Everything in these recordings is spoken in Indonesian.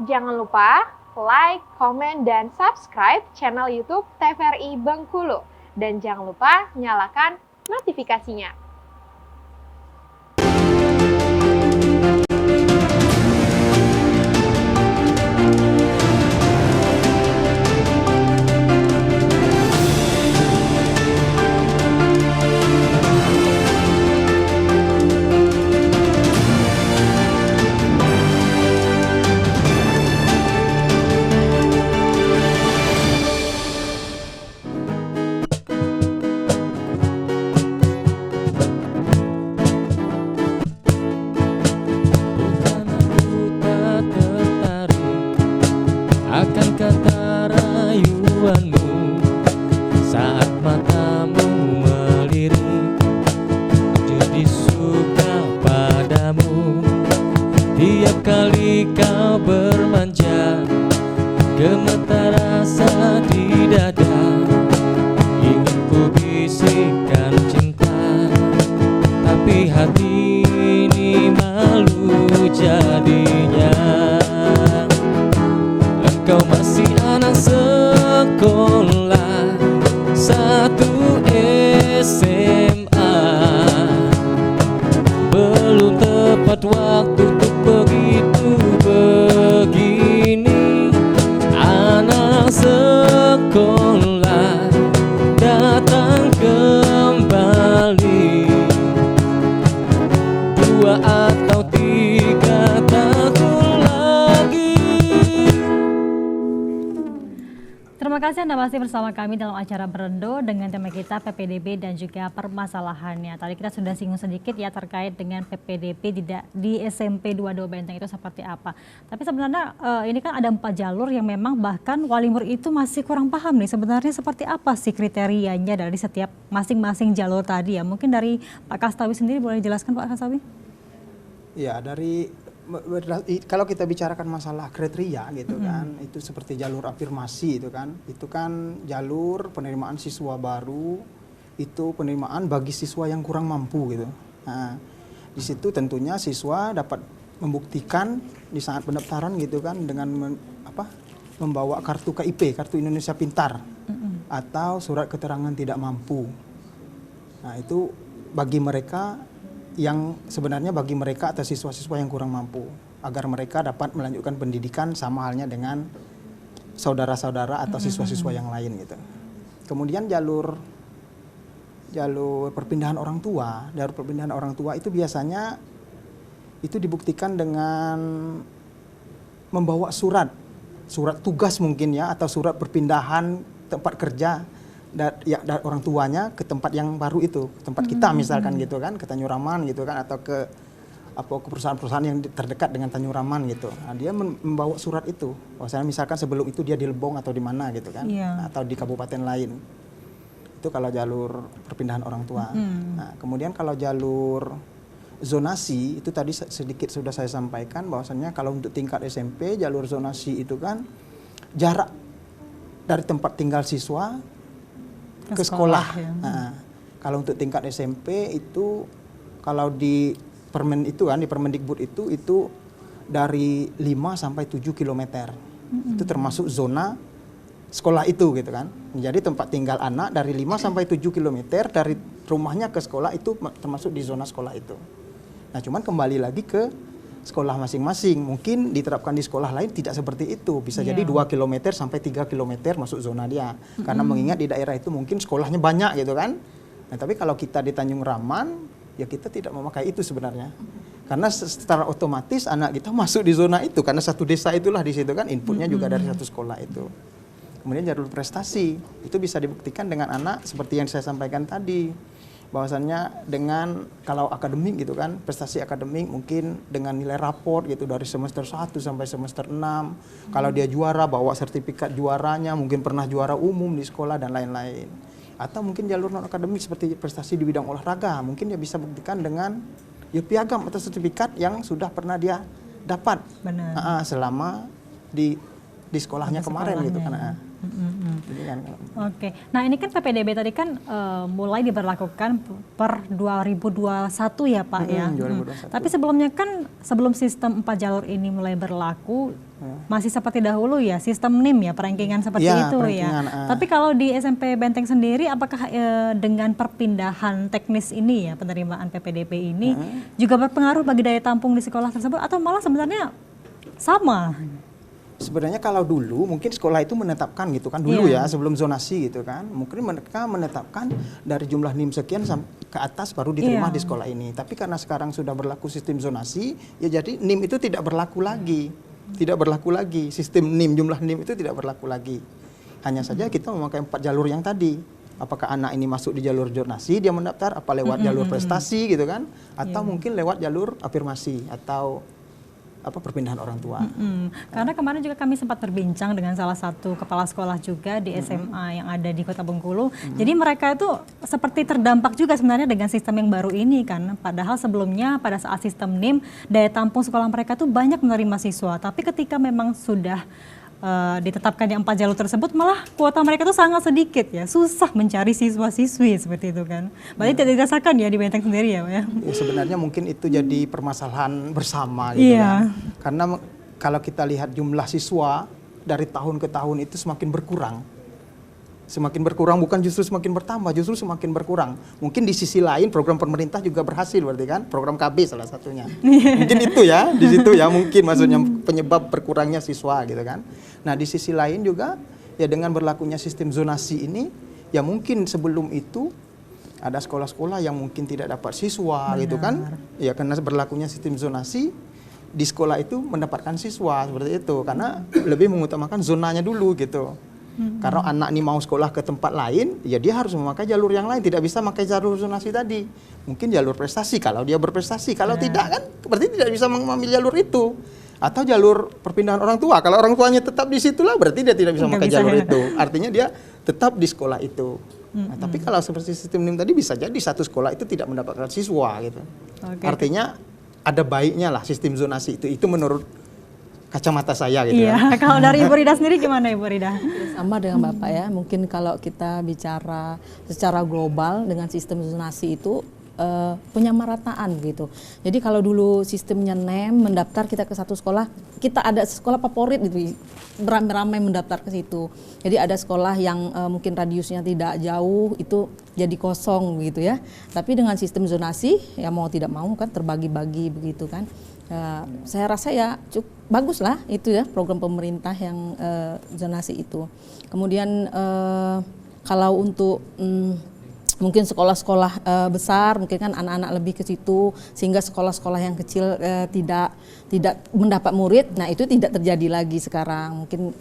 Jangan lupa like, komen, dan subscribe channel YouTube TVRI Bengkulu. Dan jangan lupa nyalakan notifikasinya. Akan kata rayuanmu saat matamu melirik, jadi suka padamu. Tiap kali kau bermanja, gemetar rasa di dada, ingin ku bisikkan cinta, tapi hati ini malu jadinya. Kau masih anak sekolah, satu SMA. Belum tepat waktu untuk begitu begini. Anak sekolah datang kembali, 2 atau 3 tahun lagi. Terima kasih Anda masih bersama kami dalam acara Berendo dengan tema kita PPDB dan juga permasalahannya. Tadi kita sudah singgung sedikit ya terkait dengan PPDB di SMP 22 Benteng itu seperti apa. Tapi sebenarnya ini kan ada 4 jalur yang memang bahkan wali murid itu masih kurang paham nih sebenarnya seperti apa sih kriterianya dari setiap masing-masing jalur tadi ya. Mungkin dari Pak Kastawi sendiri boleh dijelaskan Pak Kastawi? Ya, kalau kita bicarakan masalah kriteria gitu kan, itu seperti jalur afirmasi itu kan jalur penerimaan siswa baru, itu penerimaan bagi siswa yang kurang mampu gitu. Nah, di situ tentunya siswa dapat membuktikan di saat pendaftaran gitu kan dengan membawa kartu KIP, kartu Indonesia Pintar, atau surat keterangan tidak mampu. Nah, itu bagi mereka yang sebenarnya bagi mereka atau siswa-siswa yang kurang mampu, agar mereka dapat melanjutkan pendidikan sama halnya dengan saudara-saudara atau siswa-siswa yang lain gitu. Kemudian jalur perpindahan orang tua, itu biasanya itu dibuktikan dengan membawa surat tugas mungkin ya, atau surat perpindahan tempat kerja dari orang tuanya ke tempat yang baru itu, tempat kita misalkan gitu kan, ke Tanjung Raman gitu kan, atau ke perusahaan-perusahaan yang terdekat dengan Tanjung Raman gitu. Nah, dia membawa surat itu. Misalnya misalkan sebelum itu dia di Lebong atau di mana gitu kan, atau di kabupaten lain. Itu kalau jalur perpindahan orang tua. Nah, kemudian kalau jalur zonasi itu tadi sedikit sudah saya sampaikan bahwasannya kalau untuk tingkat SMP jalur zonasi itu kan jarak dari tempat tinggal siswa ke sekolah. Ya. Nah, kalau untuk tingkat SMP itu kalau di Permen itu kan, di Permendikbud itu dari 5 sampai 7 km. Itu termasuk zona sekolah itu gitu kan. Jadi tempat tinggal anak dari 5 sampai 7 km dari rumahnya ke sekolah itu termasuk di zona sekolah itu. Nah, cuman kembali lagi ke sekolah masing-masing. Mungkin diterapkan di sekolah lain tidak seperti itu. Bisa jadi 2 km sampai 3 km masuk zona dia. Karena mengingat di daerah itu mungkin sekolahnya banyak gitu kan. Nah, tapi kalau kita di Tanjung Raman, ya kita tidak memakai itu sebenarnya. Karena secara otomatis anak kita masuk di zona itu. Karena satu desa itulah di situ kan, inputnya juga dari satu sekolah itu. Kemudian jalur prestasi, itu bisa dibuktikan dengan anak seperti yang saya sampaikan tadi. Bahwasannya dengan kalau akademik gitu kan, prestasi akademik mungkin dengan nilai raport gitu dari semester 1 sampai semester 6. Kalau dia juara bawa sertifikat juaranya, mungkin pernah juara umum di sekolah dan lain-lain. Atau mungkin jalur non akademik seperti prestasi di bidang olahraga, mungkin dia bisa buktikan dengan ya piagam atau sertifikat yang sudah pernah dia dapat selama di sekolahnya kemarin gitu kan. Jadi bimbingan. Oke, nah ini kan PPDB tadi kan mulai diberlakukan per 2021 ya Pak ya. 2021. Tapi sebelumnya kan sebelum sistem 4 jalur ini mulai berlaku masih seperti dahulu ya, sistem NIM ya, perankingan seperti Ya, itu perankingan, ya. Tapi kalau di SMP Benteng sendiri, apakah dengan perpindahan teknis ini ya, penerimaan PPDB ini juga berpengaruh bagi daya tampung di sekolah tersebut atau malah sebenarnya sama? Sebenarnya kalau dulu mungkin sekolah itu menetapkan gitu kan dulu ya sebelum zonasi gitu kan, mungkin mereka menetapkan dari jumlah NIM sekian ke atas baru diterima di sekolah ini. Tapi karena sekarang sudah berlaku sistem zonasi, ya jadi NIM itu tidak berlaku lagi, sistem NIM, jumlah NIM itu tidak berlaku lagi. Hanya saja kita memakai 4 jalur yang tadi. Apakah anak ini masuk di jalur zonasi dia mendaftar, apa lewat jalur prestasi gitu kan, atau mungkin lewat jalur afirmasi atau perpindahan orang tua. Karena kemarin juga kami sempat berbincang dengan salah satu kepala sekolah juga di SMA yang ada di Kota Bengkulu. Jadi mereka itu seperti terdampak juga sebenarnya dengan sistem yang baru ini kan. Padahal sebelumnya pada saat sistem NIM daya tampung sekolah mereka tuh banyak menerima siswa. Tapi ketika memang sudah ditetapkan yang 4 jalur tersebut, malah kuota mereka tuh sangat sedikit ya, susah mencari siswa-siswi seperti itu kan. Berarti tidak dirasakan ya di Benteng sendiri ya Pak ya? Ya sebenarnya mungkin itu jadi permasalahan bersama gitu ya. Karena kalau kita lihat jumlah siswa dari tahun ke tahun itu semakin berkurang. Semakin berkurang, bukan justru semakin bertambah, justru semakin berkurang. Mungkin di sisi lain program pemerintah juga berhasil berarti kan, program KB salah satunya. Mungkin itu ya, di situ ya mungkin maksudnya penyebab berkurangnya siswa gitu kan. Nah di sisi lain juga ya dengan berlakunya sistem zonasi ini, ya mungkin sebelum itu ada sekolah-sekolah yang mungkin tidak dapat siswa gitu kan. Ya karena berlakunya sistem zonasi, di sekolah itu mendapatkan siswa seperti itu. Karena lebih mengutamakan zonanya dulu gitu. Karena anak ini mau sekolah ke tempat lain, ya dia harus memakai jalur yang lain, tidak bisa memakai jalur zonasi tadi. Mungkin jalur prestasi kalau dia berprestasi, kalau tidak kan berarti tidak bisa mengambil jalur itu. Atau jalur perpindahan orang tua, kalau orang tuanya tetap di situlah berarti dia tidak bisa memakai jalur itu. Artinya dia tetap di sekolah itu. Nah, tapi kalau seperti sistem NIM tadi bisa jadi satu sekolah itu tidak mendapatkan siswa gitu. Artinya ada baiknya lah sistem zonasi itu menurut kacamata saya gitu. Iya, kalau dari Ibu Rida sendiri gimana Ibu Rida? Sama dengan Bapak ya, mungkin kalau kita bicara secara global dengan sistem zonasi itu penyamarataan gitu. Jadi kalau dulu sistemnya NEM, mendaftar kita ke satu sekolah, kita ada sekolah favorit gitu, beramai-ramai mendaftar ke situ. Jadi ada sekolah yang mungkin radiusnya tidak jauh, itu jadi kosong gitu ya. Tapi dengan sistem zonasi, ya mau tidak mau kan terbagi-bagi begitu kan. Saya rasa ya cukup bagus lah itu ya program pemerintah yang zonasi itu. Kemudian kalau untuk mungkin sekolah-sekolah besar mungkin kan anak-anak lebih ke situ sehingga sekolah-sekolah yang kecil tidak mendapat murid. Nah itu tidak terjadi lagi sekarang, mungkin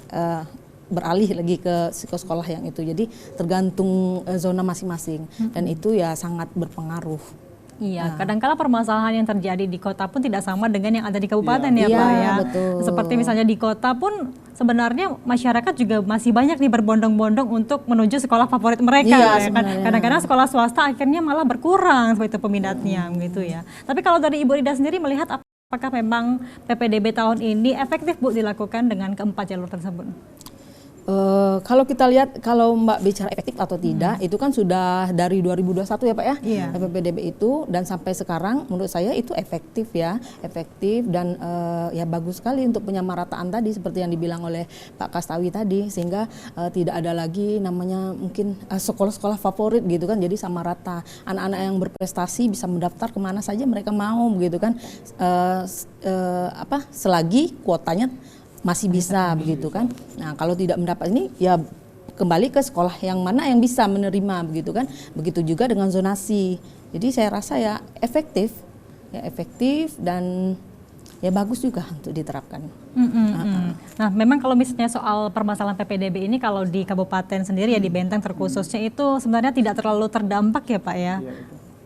beralih lagi ke sekolah yang itu. Jadi tergantung zona masing-masing dan itu ya sangat berpengaruh. Iya, kadang-kala permasalahan yang terjadi di kota pun tidak sama dengan yang ada di kabupaten ya Pak ya. Betul. Seperti misalnya di kota pun sebenarnya masyarakat juga masih banyak nih berbondong-bondong untuk menuju sekolah favorit mereka. Ya kan? Kadang-kadang sekolah swasta akhirnya malah berkurang seperti itu peminatnya gitu ya. Tapi kalau dari Ibu Rida sendiri melihat apakah memang PPDB tahun ini efektif Bu dilakukan dengan keempat jalur tersebut? Kalau kita lihat, kalau Mbak bicara efektif atau tidak, itu kan sudah dari 2021 ya Pak ya, PPDB itu, dan sampai sekarang menurut saya itu efektif ya, efektif dan ya bagus sekali untuk penyamarataan tadi seperti yang dibilang oleh Pak Kastawi tadi, sehingga tidak ada lagi namanya mungkin sekolah-sekolah favorit gitu kan, jadi sama rata, anak-anak yang berprestasi bisa mendaftar kemana saja mereka mau gitu kan, selagi kuotanya masih bisa begitu kan. Nah kalau tidak mendapat ini ya kembali ke sekolah yang mana yang bisa menerima begitu kan. Begitu juga dengan zonasi. Jadi saya rasa ya efektif dan ya bagus juga untuk diterapkan. Nah memang kalau misalnya soal permasalahan PPDB ini kalau di kabupaten sendiri ya di Benteng terkhususnya itu sebenarnya tidak terlalu terdampak ya Pak ya.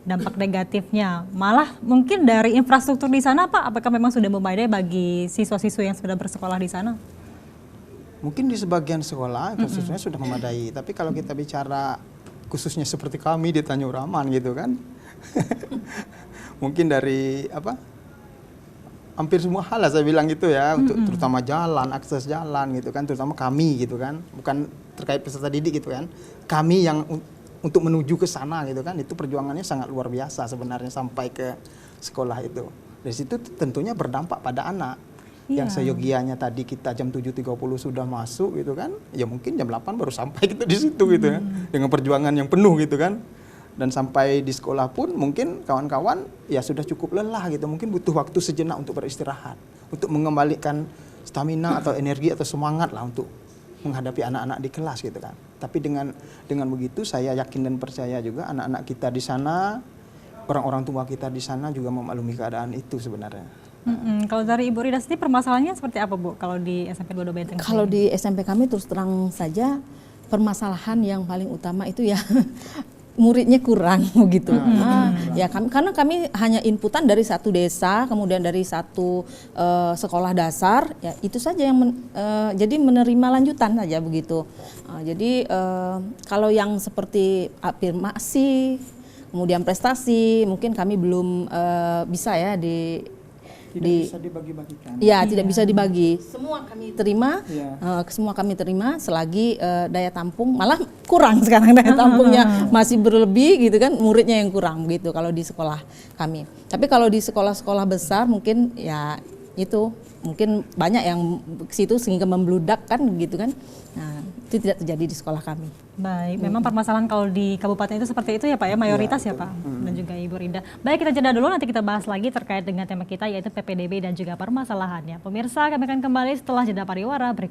Dampak negatifnya malah mungkin dari infrastruktur di sana Pak, apakah memang sudah memadai bagi siswa-siswa yang sudah bersekolah di sana? Mungkin di sebagian sekolah khususnya sudah memadai, tapi kalau kita bicara khususnya seperti kami di Tanjung Raman gitu kan, mungkin dari hampir semua hal lah saya bilang gitu ya, untuk terutama jalan, akses jalan gitu kan, terutama kami gitu kan, bukan terkait peserta didik gitu kan, kami yang untuk menuju ke sana gitu kan, itu perjuangannya sangat luar biasa sebenarnya sampai ke sekolah itu. Dari situ tentunya berdampak pada anak. Iya. Yang seyogianya tadi kita jam 7.30 sudah masuk gitu kan, ya mungkin jam 8 baru sampai kita di situ gitu ya, dengan perjuangan yang penuh gitu kan. Dan sampai di sekolah pun mungkin kawan-kawan ya sudah cukup lelah gitu, mungkin butuh waktu sejenak untuk beristirahat, untuk mengembalikan stamina atau energi atau semangat lah untuk menghadapi anak-anak di kelas gitu kan. Tapi dengan begitu saya yakin dan percaya juga anak-anak kita di sana, orang-orang tua kita di sana juga memaklumi keadaan itu sebenarnya. Kalau dari Ibu Rida sendiri permasalahannya seperti apa Bu kalau di SMP 22 Benteng? Kalau di SMP kami terus terang saja permasalahan yang paling utama itu ya muridnya kurang begitu. Ya karena kami hanya inputan dari satu desa, kemudian dari satu sekolah dasar, ya itu saja yang jadi menerima lanjutan saja begitu. Jadi kalau yang seperti afirmasi, kemudian prestasi, mungkin kami belum bisa ya Bisa dibagi-bagikan. Ya, tidak bisa dibagi. Semua kami terima, Iya. semua kami terima selagi daya tampung, malah kurang sekarang daya tampungnya masih berlebih gitu kan, muridnya yang kurang gitu kalau di sekolah kami. Tapi kalau di sekolah-sekolah besar mungkin ya itu mungkin banyak yang ke situ sehingga membludak kan gitu kan. Nah, itu tidak terjadi di sekolah kami. Baik, memang permasalahan kalau di kabupaten itu seperti itu ya Pak ya, mayoritas ya Pak, dan juga Ibu Rida. Baik, kita jeda dulu, nanti kita bahas lagi terkait dengan tema kita yaitu PPDB dan juga permasalahannya. Pemirsa, kami akan kembali setelah jeda pariwara berikut.